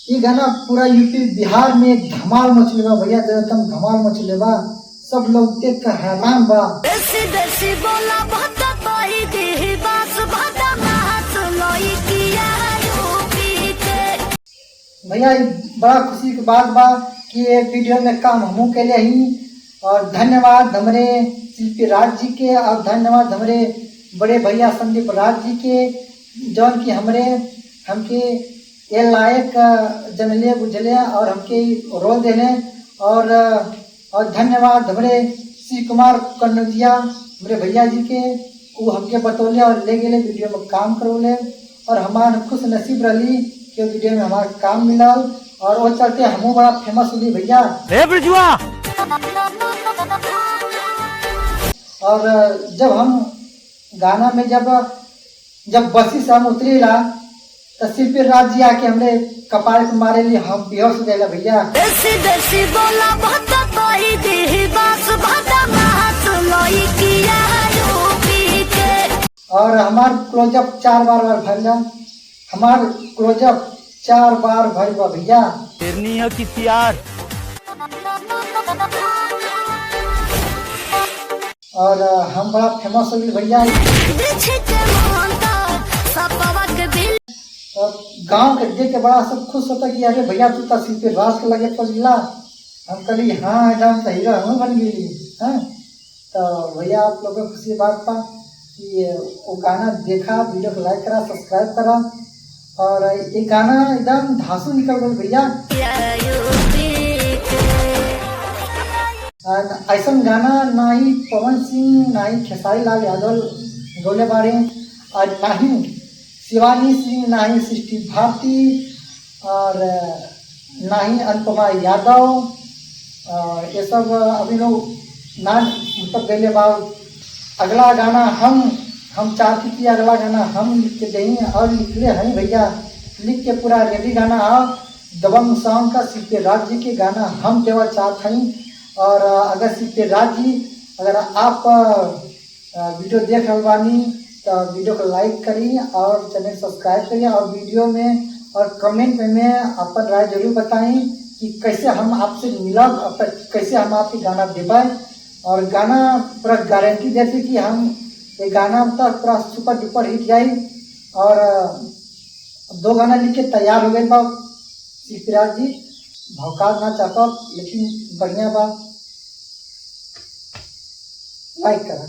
ये गाना पूरा यूपी बिहार में धमाल मचले बा भैया, एकदम धमाल मचले बा। सब लोग देख कर हैरान बा। देसी देसी बोला बहुत पाई दी बास भादा महत लोई किया यूपी के। भैया बड़ा खुशी की बात बा कि ये वीडियो में काम हमू के लिए ही। और धन्यवाद हमारे शिल्पी राज जी के, और धन्यवाद हमारे बड़े भैया संदीप राज जी के, जौन की हमके ये लायक जनले बुझले और हमके रोल देने। और धन्यवाद हमारे श्री कुमार कन्नौजिया हमारे भैया जी के, वो हमके बतौले और ले गए वीडियो में काम करौले। और हमार खुश नसीब रही कि वीडियो में हमारा काम मिलल, और वो चलते हमू बड़ा फेमस हुई भैया। और जब हम गाना में जब बसी से हम उतरेला तो शिल्पी राज जी आके हमरे कपाल पे मारे लिए, हम बेहोश हो गए भैया। देसी देसी बोला बहुत पाई दी बास भादा महत लोई किया यूपी के। और हमार क्लोजअप 4 बार भरला, हमार क्लोजअप 4 बार भरवा भैया। की तैयार। और हम बड़ा फेमस हो गए भैया। गांव के देख के बड़ा सब खुश होता कि अरे भैया तू तो शिल्पी राज के लगे पहुंचला। हम कहली हाँ एकदम सही हम बन गई। हाँ तो भैया आप लोगों को खुशी बात पा कि वो गाना देखा, वीडियो को लाइक करा, सब्सक्राइब करा। और ये गाना एकदम धांसू निकल गया भैया। ऐसा गाना ना ही पवन सिंह, ना ही खेसारी लाल यादव गौले बारे, और ना ही शिवानी सिंह, ना ही सृष्टि भारती, और ना ही अनुपमा यादव। ये सब अभी लोग ना मतलब गए बाबू। अगला गाना हम चाहते कि अगला गाना हम लिख के दें, और लिखले हैं भैया, लिख के पूरा रेडी गाना आओ दबंग सॉन्ग का शिल्पी राज जी के गाना हम देवा चाहते हैं। और अगर शिल्पी राज जी अगर आप वीडियो देख रहे बानी तो वीडियो को लाइक करिए और चैनल सब्सक्राइब करिए, और वीडियो में और कमेंट में अपन राय जरूर बताएं कि कैसे हम आपसे मिलब, कैसे हम आपके गाना देबे। और गाना पूरा गारंटी देते कि हम ये गाना तो पूरा सुपर डुपर हिट जाए। और 2 गाना लिख के तैयार हो गए बा शिल्पी राज जी। भौकाल ना चाहता लेकिन बढ़िया बा, लाइक करा।